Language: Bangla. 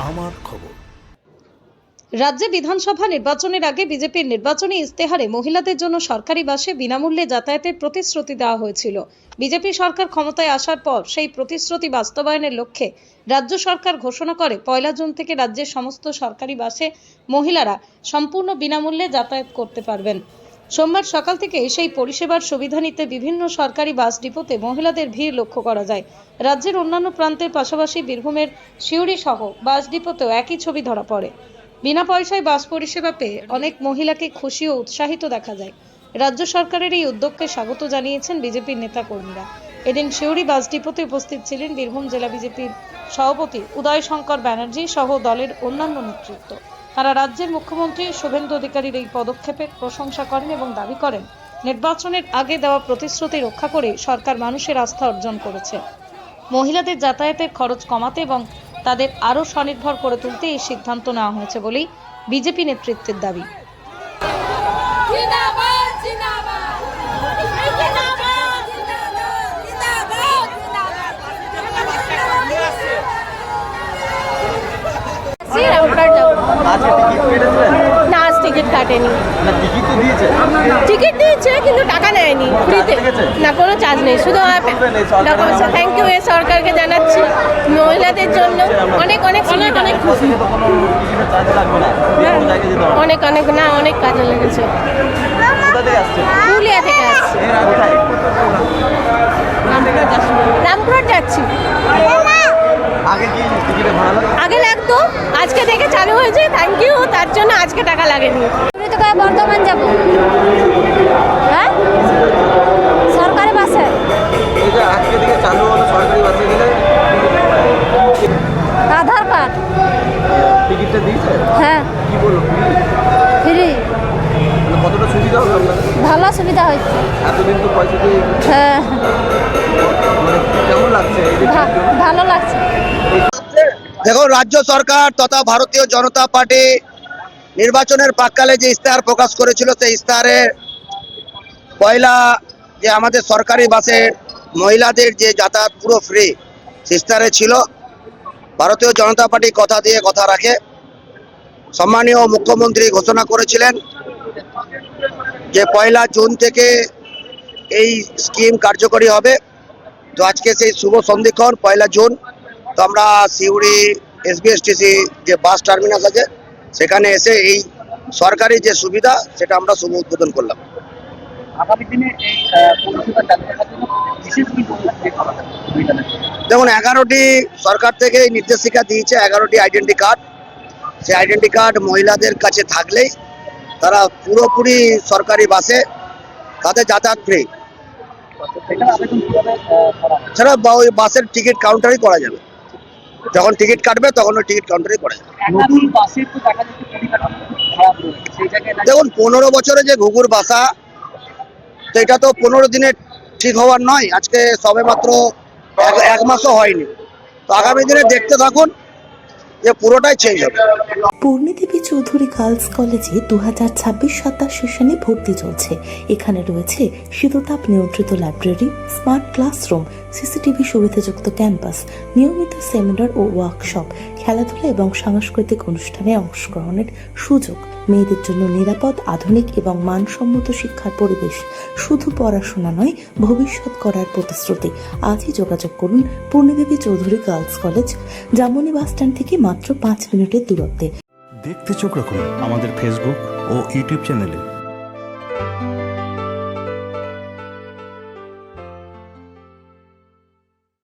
আমার খবর। রাজ্যে বিধানসভা নির্বাচনের আগে বিজেপির নির্বাচনী ইস্তেহারে মহিলাদের জন্য সরকারি বাসে বিনামূল্যে যাতায়াতের প্রতিশ্রুতি দেওয়া হয়েছিল। বিজেপি সরকার ক্ষমতায় আসার পর সেই প্রতিশ্রুতি বাস্তবায়নের লক্ষ্যে রাজ্য সরকার ঘোষণা করে 1 জুন থেকে রাজ্যের সমস্ত সরকারি বাসে মহিলারা সম্পূর্ণ বিনামূল্যে যাতায়াত করতে পারবেন। সোমবার সকাল থেকে সেই পরিষেবার সুবিধা নিতে বিভিন্ন সরকারি বাস ডিপোতে মহিলাদের ভিড় লক্ষ্য করা যায়। রাজ্যের অন্যান্য প্রান্তের পাশাপাশি বীরভূমের সিউড়ি সহ বাস ডিপোতেও একই ছবি ধরা পড়ে। বিনা পয়সায় বাস পরিষেবা পেয়ে অনেক মহিলাকে খুশি ও উৎসাহিত দেখা যায়। রাজ্য সরকারের এই উদ্যোগকে স্বাগত জানিয়েছেন বিজেপির নেতাকর্মীরা। এদিন সিউড়ি বাস ডিপোতে উপস্থিত ছিলেন বীরভূম জেলা বিজেপির সভাপতি উদয় শঙ্কর ব্যানার্জি সহ দলের অন্যান্য নেতৃত্ব। তারা রাজ্যের মুখ্যমন্ত্রী শুভেন্দু অধিকারীর এই পদক্ষেপের প্রশংসা করেন এবং দাবি করেন, নির্বাচনের আগে দেওয়া প্রতিশ্রুতি রক্ষা করে সরকার মানুষের আস্থা অর্জন করেছে। মহিলাদের যাতায়াতের খরচ কমাতে এবং তাদের আরও স্বনির্ভর করে তুলতে এই সিদ্ধান্ত নেওয়া হয়েছে বলেই বিজেপি নেতৃত্বের দাবি। না, আজ টিকিট কাটেনি। টিকিট দিয়েছে কিন্তু টাকা নেয়নি, ফ্রিতে না, কোনো চার্জ নেই, শুধু থ্যাংক ইউ এই সরকারকে জানাচ্ছি। মহিলাদের জন্য অনেক অনেক অনেক অনেক খুশি, অনেক অনেক না অনেক কাজে লেগেছে। পুরুলিয়া থেকে আসছি, রামপুরহাট যাচ্ছি। আগে লাগতো, আজকে থেকে চালু হয়েছে, থ্যাংক ইউ, তার জন্য আজকে টাকা লাগেনি। বর্ধমান যাব, হ্যাঁ সরকারি বাসে। আজকে থেকে চালু হলো সরকারি বাসে গেলে আধার কার্ড টিকিটটা দিয়েছে। হ্যাঁ, কি বলবো, ফ্রি। কতটা সুবিধা হলো আপনাদের? ভালো সুবিধা হচ্ছে। এতদিন তো পয়সা দিয়ে হ্যাঁ, মানে কেমন লাগছে? ভালো লাগছে। দেখো, রাজ্য সরকার তথা ভারতীয় জনতা পার্টি নির্বাচনের প্রাক্কালে যে ইস্তেহার প্রকাশ করেছিল, সেই ইস্তেহারে পয়লা যে আমাদের সরকারি বাসে মহিলাদের যে যাতায়াত পুরো ফ্রি, সেই ইস্তেহারে ছিল। ভারতীয় জনতা পার্টি কথা দিয়ে কথা রাখে। সম্মানীয় মুখ্যমন্ত্রী ঘোষণা করেছিলেন যে 1 জুন থেকে এই স্কিম কার্যকরী হবে। তো আজকে সেই শুভ সন্ধিক্ষণ 1 জুন। তো আমরা সিউড়ি এসবিএসটিসি যে বাস টার্মিনাস আছে, সেখানে এসে এই সরকারি যে সুবিধা সেটা আমরা শুভ উদ্বোধন করলাম। আগামী দিনে এই পরিষেবা চালু করার জন্য বিশেষ কি দেখুন, 11টি সরকার থেকে নির্দেশিকা দিয়েছে, 11টি আইডেন্টি কার্ড। সেই আইডেন্টি কার্ড মহিলাদের কাছে থাকলেই তারা পুরোপুরি সরকারি বাসে তাদের যাতায়াত ফ্রি। সেটা ওই বাসের টিকিট কাউন্টারই করা যাবে, যখন টিকিট কাটবে তখন ওই টিকিট কাউন্টারই করা যাবে। দেখুন, 15 বছরে যে ঘুঘুর বাসা, তো এটা তো 15 দিনে ঠিক হওয়ার নয়। আজকে সবে মাত্র এক মাসও হয়নি। তো আগামী দিনে দেখতে থাকুন যে পুরোটাই চেঞ্জ হবে। পূর্ণিদেবী চৌধুরী গার্লস কলেজে 2026-27 সেশনে ভর্তি চলছে। এখানে রয়েছে শীততাপ নিয়ন্ত্রিত লাইব্রেরি, স্মার্ট ক্লাসরুম, সিসিটিভি সুবিধাযুক্ত ক্যাম্পাস, নিয়মিত সেমিনার ও ওয়ার্কশপ, খেলাধুলা এবং সাংস্কৃতিক অনুষ্ঠানে অংশগ্রহণের সুযোগ, মেয়েদের জন্য নিরাপদ, আধুনিক এবং মানসম্মত শিক্ষার পরিবেশ। শুধু পড়াশোনা নয়, ভবিষ্যৎ করার প্রতিশ্রুতি। আজই যোগাযোগ করুন পূর্ণিদেবী Chowdhury girls college, jamuni bus stand থেকে মাত্র 5 মিনিটের দূরত্বে। দেখতে চোখ রাখুন আমাদের ফেসবুক ও ইউটিউব চ্যানেলে।